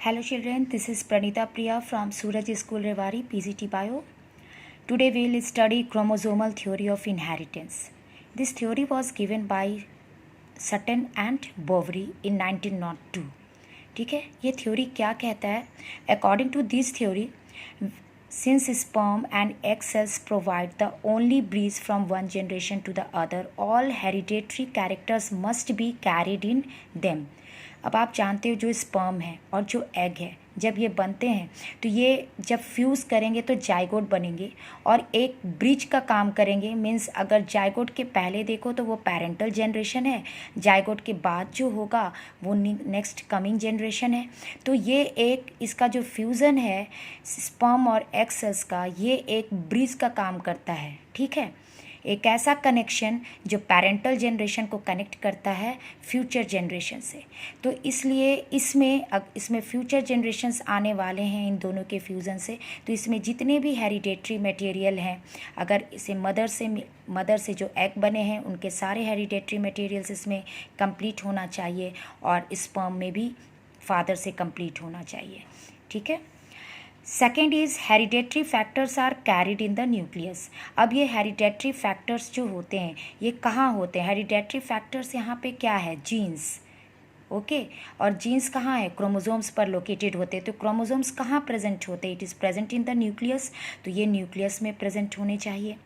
Hello children, this is Pranita Priya from Suraj School Rewari, PGT Bio. Today we will study chromosomal theory of inheritance. This theory was given by Sutton and Boveri in 1902. ठीक है, ये theory क्या कहता है? According to this theory, since sperm and egg cells provide the only breeze from one generation to the other, all hereditary characters must be carried in them. अब आप जानते हो जो स्पर्म है और जो एग है जब ये बनते हैं तो ये जब फ्यूज़ करेंगे तो जाइगोट बनेंगे और एक ब्रिज का काम करेंगे। मीन्स अगर जाइगोट के पहले देखो तो वो पेरेंटल जनरेशन है, जाइगोट के बाद जो होगा वो नेक्स्ट कमिंग जनरेशन है। तो ये एक इसका जो फ्यूज़न है स्पर्म और एग सेल्स का, ये एक ब्रिज का काम करता है। ठीक है, एक ऐसा कनेक्शन जो पेरेंटल जनरेशन को कनेक्ट करता है फ्यूचर जनरेशन से। तो इसलिए इसमें फ्यूचर जनरेशन्स आने वाले हैं इन दोनों के फ्यूज़न से। तो इसमें जितने भी हेरिडेटरी मटेरियल हैं, अगर इसे मदर से जो एग बने हैं उनके सारे हेरिडेटरी मटेरियल्स इसमें कंप्लीट होना चाहिए और स्पर्म में भी फादर से कंप्लीट होना चाहिए। ठीक है। Second is hereditary factors are carried in the nucleus. अब ये हेरिडेटरी फैक्टर्स जो होते हैं ये कहाँ होते हैं? हेरिडेटरी फैक्टर्स यहाँ पे क्या है? जीन्स। ओके, और जीन्स कहाँ है? क्रोमोसोम्स पर लोकेटेड होते हैं। तो क्रोमोसोम्स कहाँ प्रेजेंट होते हैं? It is present in the nucleus. तो ये न्यूक्लियस में प्रेजेंट होने चाहिए।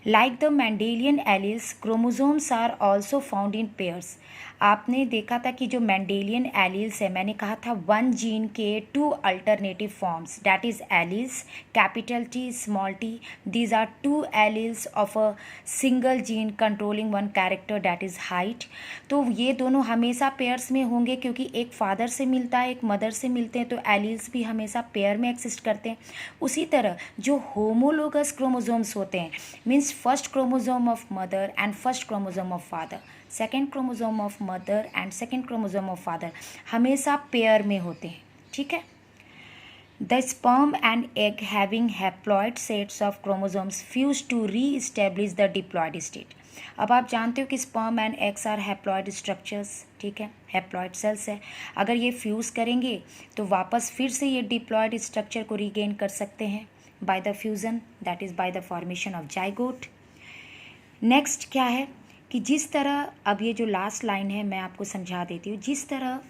Like the Mendelian alleles, chromosomes are also found in pairs. आपने देखा था कि जो मेंडेलियन एलील्स है, मैंने कहा था वन जीन के two alternative forms, that is alleles, capital T small T. These are two alleles of a single gene controlling one character, that is height. तो ये दोनों हमेशा पेयर्स में होंगे क्योंकि एक फादर से मिलता है एक मदर से मिलते हैं, तो एलील्स भी हमेशा पेयर में एक्सिस्ट करते हैं। उसी तरह जो होमोलोगस क्रोमोसोम्स होते हैं, means first chromosome of mother and first chromosome of father, second chromosome of mother and second chromosome of father, हमेशा पेयर में होते हैं। ठीक है। The sperm and egg having haploid sets of chromosomes fuse to reestablish the diploid state. अब आप जानते हो कि sperm and eggs are haploid structures. ठीक है, हैप्लॉइड सेल्स है। अगर ये फ्यूज़ करेंगे तो वापस फिर से ये डिप्लॉयड स्ट्रक्चर को रीगेन कर सकते हैं by the fusion, that is by the formation of zygote. Next क्या है कि जिस तरह, अब ये जो लास्ट लाइन है मैं आपको समझा देती हूँ, जिस तरह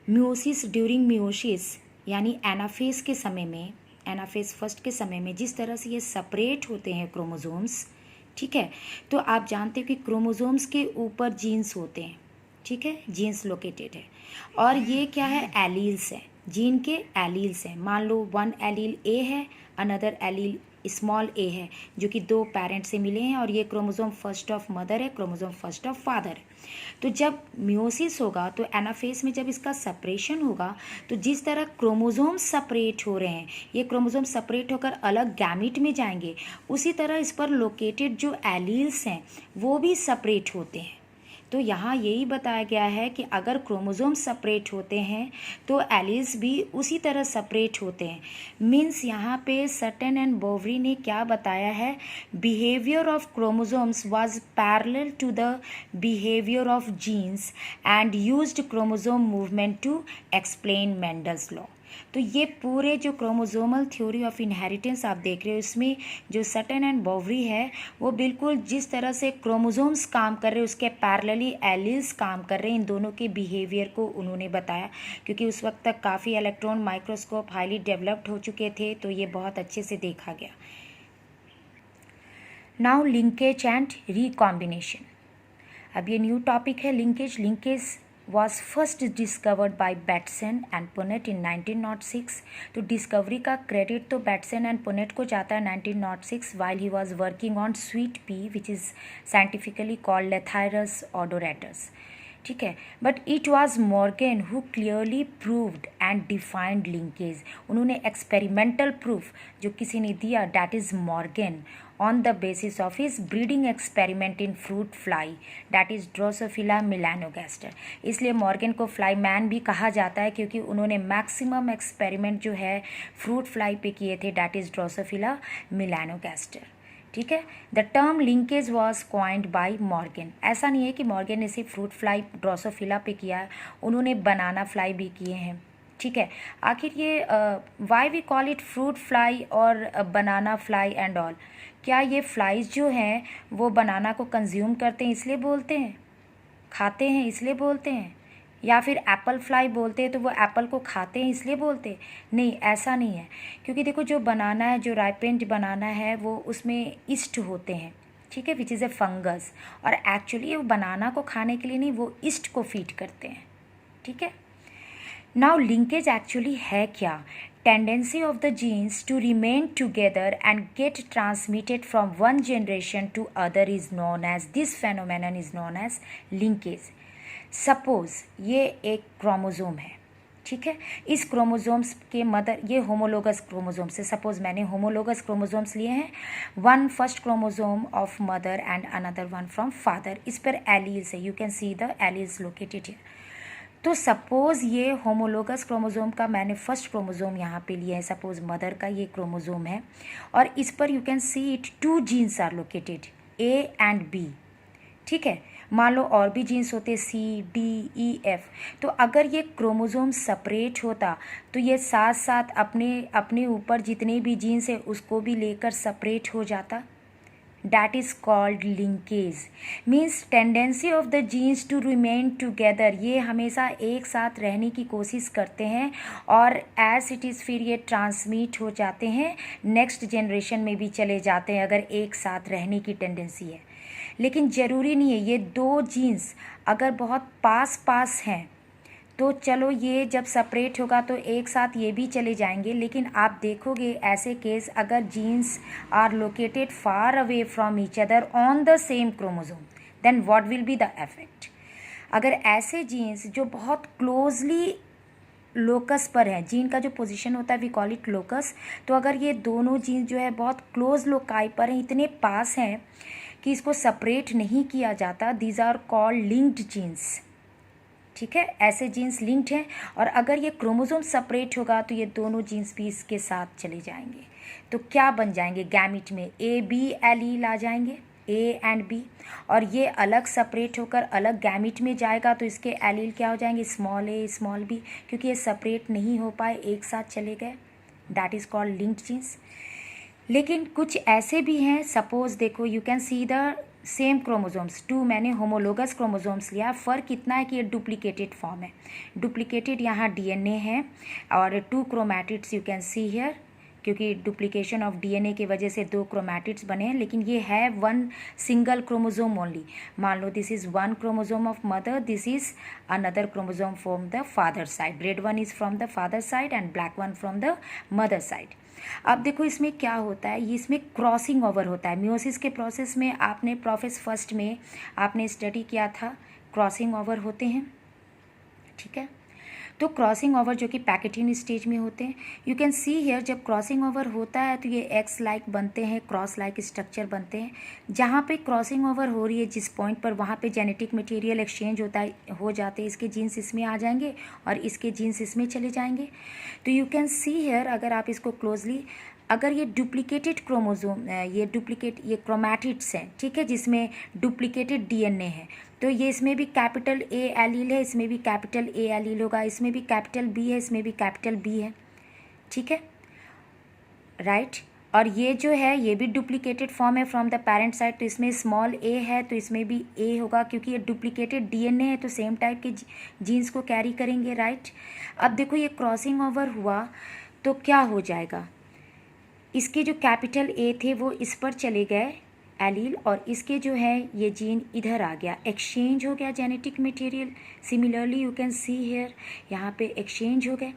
म्यूसिस ड्यूरिंग म्यूसिस यानी एनाफेज के समय में, एनाफेज फर्स्ट के समय में जिस तरह से ये सेपरेट होते हैं क्रोमोसोम्स, ठीक है, तो आप जानते हो कि क्रोमोसोम्स के ऊपर जीन्स होते हैं। ठीक है, जीन्स लोकेटेड है और ये क्या है? एलील्स है, जीन के एलील्स हैं। मान लो वन एलील ए है, अनदर एलील स्मॉल ए है, जो कि दो पेरेंट से मिले हैं, और ये क्रोमोसोम फर्स्ट ऑफ मदर है, क्रोमोसोम फर्स्ट ऑफ फादर है। तो जब म्यूसिस होगा तो एनाफेज में जब इसका सेपरेशन होगा तो जिस तरह क्रोमोसोम सेपरेट हो रहे हैं, ये क्रोमोसोम सेपरेट होकर अलग गैमीट में जाएंगे, उसी तरह इस पर लोकेटेड जो एलील्स हैं वो भी सेपरेट होते हैं। तो यहाँ यही बताया गया है कि अगर क्रोमोसोम सेपरेट होते हैं तो एलील्स भी उसी तरह सेपरेट होते हैं। मीन्स यहाँ पे सटन एंड बोवरी ने क्या बताया है? Behaviour of chromosomes was parallel to the behaviour of genes and used chromosome movement to explain Mendel's law. तो ये पूरे जो क्रोमोसोमल थ्योरी ऑफ इनहेरिटेंस आप देख रहे हो, इसमें जो सटन एंड बोवरी है वो बिल्कुल जिस तरह से क्रोमोसोम्स काम कर रहे हैं उसके पैरेलली एलील्स काम कर रहे हैं, इन दोनों के बिहेवियर को उन्होंने बताया। क्योंकि उस वक्त तक काफ़ी इलेक्ट्रॉन माइक्रोस्कोप हाईली डेवलप्ड हो चुके थे, तो ये बहुत अच्छे से देखा गया। Now linkage and recombination. अब ये न्यू टॉपिक है linkage. Linkage was first discovered by Batson and Punnett in 1906। तो डिस्कवरी का क्रेडिट तो बैटसन एंड पुनेट को जाता है 1906, while he was working on sweet pea which is scientifically called Lathyrus odoratus। ठीक है, but it was Morgan who clearly proved and defined linkage. उन्होंने experimental proof जो किसी ने दिया, that is Morgan, on the basis of his breeding experiment in fruit fly, that is Drosophila melanogaster। इसलिए Morgan को fly man भी कहा जाता है क्योंकि उन्होंने मैक्सिमम एक्सपेरिमेंट जो है फ्रूट फ्लाई पे किए थे, डैट इज़ ड्रोसोफिला मिलानोगास्टर। ठीक है। The term linkage was coined by Morgan. ऐसा नहीं है कि मॉर्गन ने सिर्फ फ्रूट फ्लाई ड्रोसोफिला पे किया है, उन्होंने बनाना फ्लाई भी किए हैं, ठीक है। आखिर ये why we call it fruit fly और बनाना फ्लाई एंड ऑल, क्या ये फ्लाइज जो हैं वो बनाना को कंज्यूम करते हैं इसलिए बोलते हैं, खाते हैं इसलिए बोलते हैं, या फिर एप्पल फ्लाई बोलते हैं तो वो एप्पल को खाते हैं इसलिए बोलते हैं? नहीं, ऐसा नहीं है। क्योंकि देखो जो बनाना है, जो राइपेंड बनाना है, वो उसमें ईस्ट होते हैं, ठीक है, विच इज़ ए फंगस, और एक्चुअली वो बनाना को खाने के लिए नहीं, वो ईस्ट को फीड करते हैं, ठीक है। नाउ लिंकेज एक्चुअली है क्या? Tendency of the genes to remain together and get transmitted from one generation to other is known as, this phenomenon is known as linkage. Suppose ये एक क्रोमोजोम है, ठीक है, इस क्रोमोजोम्स के मदर, ये होमोलोगस क्रोमोजोम्स है, सपोज मैंने होमोलोगस क्रोमोजोम्स लिए हैं, one first chromosome of mother and another one from father, इस पर एलील्स है, you can see the alleles located here. तो सपोज ये होमोलोगस क्रोमोजोम का मैंने फर्स्ट क्रोमोजोम यहाँ पे लिया है, सपोज मदर का ये क्रोमोजोम है, और इस पर you can see it 2 genes are located, A and B, ठीक है। मान लो और भी जीन्स होते सी डी ई एफ, तो अगर ये क्रोमोजोम सेपरेट होता तो ये साथ साथ अपने ऊपर जितने भी जीन्स है उसको भी लेकर सेपरेट हो जाता। That is called linkage, means tendency of the genes to remain together, ये हमेशा एक साथ रहने की कोशिश करते हैं और as it is फिर ये ट्रांसमिट हो जाते हैं, नेक्स्ट जनरेशन में भी चले जाते हैं अगर एक साथ रहने की टेंडेंसी है। लेकिन ज़रूरी नहीं है, ये 2 जीन्स अगर बहुत पास पास हैं तो चलो ये जब सेपरेट होगा तो एक साथ ये भी चले जाएंगे, लेकिन आप देखोगे ऐसे केस अगर genes are located far away from each other on the same chromosome, then what will be the effect? अगर ऐसे जीन्स जो बहुत क्लोजली लोकस पर है, जीन का जो पोजीशन होता है वी कॉल इट लोकस, तो अगर ये दोनों जीन जो है बहुत क्लोज लोकाई पर हैं, इतने पास हैं कि इसको सेपरेट नहीं किया जाता, these are called linked genes, ठीक है, ऐसे जीन्स लिंक्ड हैं। और अगर ये क्रोमोसोम सेपरेट होगा तो ये दोनों जीन्स भी इसके साथ चले जाएंगे, तो क्या बन जाएंगे गैमिट में? ए बी एलील आ जाएंगे, ए एंड बी, और ये अलग सेपरेट होकर अलग गैमिट में जाएगा तो इसके एलील क्या हो जाएंगे? स्मॉल ए स्मॉल बी, क्योंकि ये सेपरेट नहीं हो पाए, एक साथ चले गए, that is called linked jeans. लेकिन कुछ ऐसे भी हैं, सपोज देखो you can see the same chromosomes 2, मैंने होमोलोगस क्रोमोजोम्स लिया, फ़र्क इतना है कि ये डुप्लीकेटेड फॉर्म है, डुप्लीकेटेड यहाँ डीएनए है और 2 chromatids you can see here, क्योंकि डुप्लीकेशन ऑफ डीएनए की वजह से 2 क्रोमैटिड्स बने हैं, लेकिन ये है 1 सिंगल क्रोमोजोम ओनली। मान लो this is 1 chromosome of mother, this is another chromosome from the father side, red one is from the father side and black one from the mother side. अब देखो इसमें क्या होता है, ये इसमें क्रॉसिंग ओवर होता है। मियोसिस के प्रोसेस में आपने प्रोफेस फर्स्ट में आपने स्टडी किया था, क्रॉसिंग ओवर होते हैं, ठीक है। तो क्रॉसिंग ओवर जो कि पैकेटिन स्टेज में होते हैं, यू कैन सी हियर, जब क्रॉसिंग ओवर होता है तो ये एक्स लाइक बनते हैं, क्रॉस लाइक स्ट्रक्चर बनते हैं। जहाँ पे क्रॉसिंग ओवर हो रही है जिस पॉइंट पर, वहाँ पे जेनेटिक मटेरियल एक्सचेंज होता है, हो जाते हैं, इसके जीन्स इसमें आ जाएंगे और इसके जीन्स इसमें चले जाएंगे। तो यू कैन सी हियर, अगर आप इसको क्लोजली, अगर ये डुप्लीकेटेड क्रोमोजोम, ये क्रोमैटिड्स हैं, ठीक है, जिसमें डुप्लीकेटेड डीएनए है, तो ये इसमें भी कैपिटल ए एलील है, इसमें भी कैपिटल ए एलील होगा, इसमें भी कैपिटल बी है, इसमें भी कैपिटल बी है, ठीक है, राइट। और ये जो है ये भी डुप्लीकेटेड फॉर्म है फ्रॉम द पेरेंट साइड, तो इसमें स्मॉल ए है तो इसमें भी ए होगा, क्योंकि ये डुप्लीकेटेड डीएनए है तो सेम टाइप के जीन्स को कैरी करेंगे, राइट। अब देखो ये क्रॉसिंग ओवर हुआ तो क्या हो जाएगा, इसके जो कैपिटल ए थे वो इस पर चले गए एलील, और इसके जो है ये जीन इधर आ गया, एक्सचेंज हो गया genetic material. Similarly you can see here, यहाँ पे एक्सचेंज हो गए।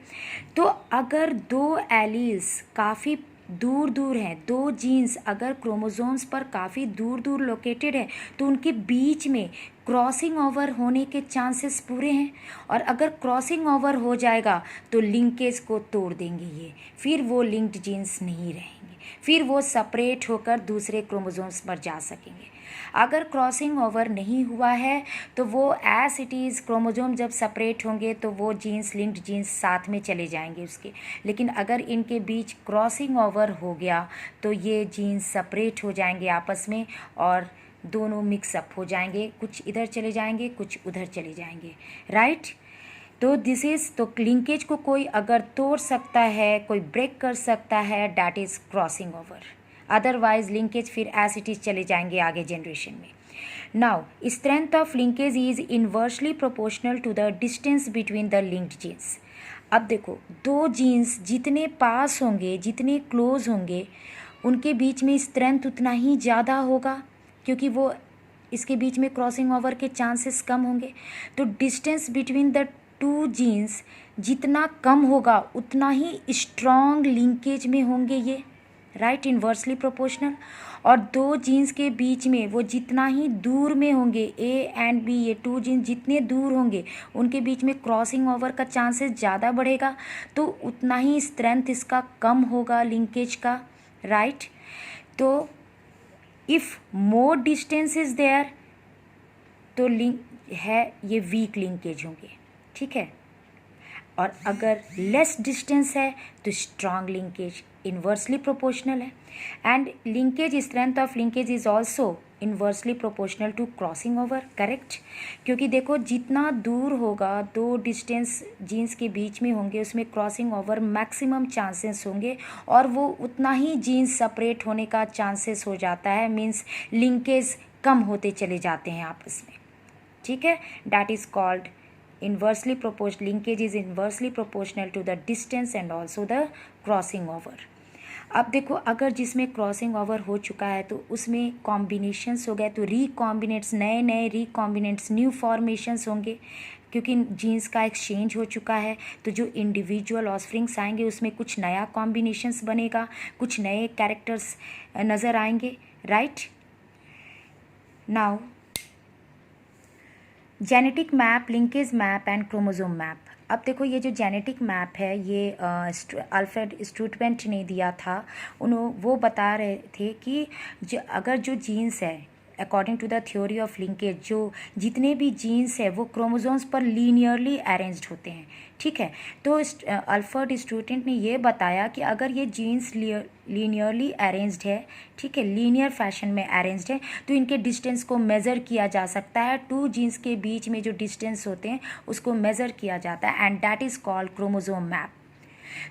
तो अगर 2 एलील्स काफ़ी दूर दूर हैं, 2 जीन्स अगर क्रोमोसोम्स पर काफ़ी दूर दूर लोकेटेड है तो उनके बीच में क्रॉसिंग ओवर होने के चांसेस पूरे हैं, और अगर क्रॉसिंग ओवर हो जाएगा तो लिंकेज को तोड़ देंगे ये, फिर वो लिंक्ड जीन्स नहीं रहेंगे, फिर वो सेपरेट होकर दूसरे क्रोमोसोम्स पर जा सकेंगे। अगर क्रॉसिंग ओवर नहीं हुआ है तो वो एज इट इज़ क्रोमोजोम जब सेपरेट होंगे तो वो जीन्स, लिंक्ड जीन्स साथ में चले जाएंगे उसके। लेकिन अगर इनके बीच क्रॉसिंग ओवर हो गया तो ये जीन्स सेपरेट हो जाएंगे आपस में और दोनों मिक्सअप हो जाएंगे, कुछ इधर चले जाएंगे, कुछ उधर चले जाएंगे, राइट। तो दिस इज़, तो लिंकेज को कोई अगर तोड़ सकता है, कोई ब्रेक कर सकता है, that is crossing over. Otherwise linkage फिर एज इट इज़ चले जाएंगे आगे जनरेशन में। Now strength of linkage is inversely proportional to the distance between the linked genes. अब देखो, दो जीन्स जितने पास होंगे, जितने क्लोज होंगे, उनके बीच में स्ट्रेंथ उतना ही ज़्यादा होगा, क्योंकि वो इसके बीच में क्रॉसिंग ओवर के चांसेस कम होंगे। तो distance between the two genes जितना कम होगा उतना ही स्ट्रॉन्ग लिंकेज में होंगे ये, राइट, इन्वर्सली प्रोपोर्शनल। और दो जीन्स के बीच में वो जितना ही दूर में होंगे, ए एंड बी, ये टू जीन्स जितने दूर होंगे उनके बीच में क्रॉसिंग ओवर का चांसेस ज़्यादा बढ़ेगा, तो उतना ही स्ट्रेंथ इसका कम होगा लिंकेज का, राइट। तो if more distance is there तो लिंक है ये वीक लिंकेज होंगे, ठीक है। और अगर लेस डिस्टेंस है तो स्ट्रॉन्ग लिंकेज, इन्वर्सली प्रोपोर्शनल है। And linkage, strength of linkage is also inversely proportional to crossing over, correct. क्योंकि देखो, जितना दूर होगा, दो डिस्टेंस जीन्स के बीच में होंगे, उसमें क्रॉसिंग ओवर मैक्सिमम चांसेस होंगे और वो उतना ही जीन्स सेपरेट होने का चांसेस हो जाता है, मीन्स लिंकेज कम होते चले जाते हैं आपस में, ठीक है। That is called inversely proportional, linkage is inversely proportional to the distance and also the crossing over। अब देखो, अगर जिसमें क्रॉसिंग ओवर हो चुका है तो उसमें कॉम्बिनेशंस हो गए, तो रिकॉम्बिनेट्स, नए नए रिकॉम्बिनेट्स, न्यू फॉर्मेशंस होंगे, क्योंकि जीन्स का एक्सचेंज हो चुका है। तो जो इंडिविजुअल ऑफस्प्रिंग्स आएंगे उसमें कुछ नया कॉम्बिनेशंस बनेगा, कुछ नए कैरेक्टर्स नज़र आएंगे, right. Now genetic map, linkage map and chromosome map. अब देखो, ये जो जेनेटिक मैप है ये अल्फ्रेड स्टूडमेंट ने दिया था। वो बता रहे थे कि अगर जो जीन्स है, according to the theory of linkage, जो जितने भी जीन्स है वो क्रोमोसोम्स पर लीनियरली अरेंज्ड होते हैं, ठीक है। तो अल्फ्रेड स्टूडेंट ने ये बताया कि अगर ये जीन्स लीनियरली अरेंज्ड है, ठीक है, लीनियर फैशन में अरेंज्ड है, तो इनके डिस्टेंस को मेज़र किया जा सकता है। टू जीन्स के बीच में जो डिस्टेंस होते हैं उसको मेज़र किया जाता है, and that is called chromosome map.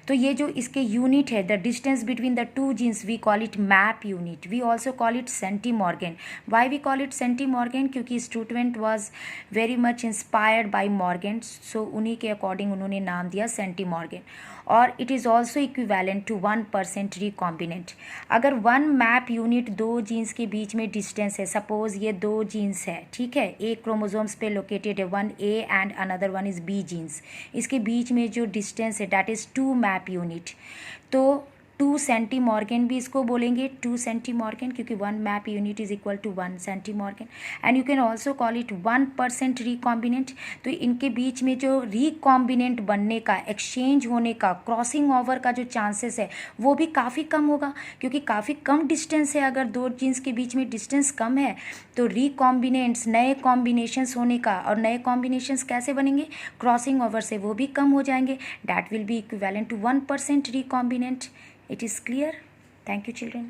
तो ये जो इसके यूनिट है, the distance between the two genes, we call it map unit. We also call it centimorgan. Why we call it centimorgan? क्योंकि student was very much inspired by Morgan, so उन्हीं के according उन्होंने नाम दिया सेंटीमॉर्गन। और it is also equivalent to 1% recombinant. अगर one map unit दो जीन्स के बीच में डिस्टेंस है, सपोज ये दो जीन्स है, ठीक है, एक क्रोमोसोम्स पे लोकेटेड है, one A and another one is B genes, इसके बीच में जो डिस्टेंस है डैट इज़ 2 मैप यूनिट। तो 2 सेंटीमॉर्गन भी इसको बोलेंगे, 2 सेंटीमॉर्गन, क्योंकि 1 map unit is equal to 1 centimorgan. And you can also call it 1% recombinant. तो इनके बीच में जो रिकॉम्बिनेंट बनने का, एक्सचेंज होने का, क्रॉसिंग ओवर का जो चांसेस है वो भी काफ़ी कम होगा, क्योंकि काफ़ी कम डिस्टेंस है। अगर दो जीन्स के बीच में डिस्टेंस कम है तो रिकॉम्बिनेंट्स, नए कॉम्बिनेशंस होने का, और नए कॉम्बिनेशंस कैसे बनेंगे? क्रॉसिंग ओवर से, वो भी कम हो जाएंगे। That will be equivalent to 1% recombinant. It is clear? Thank you, children.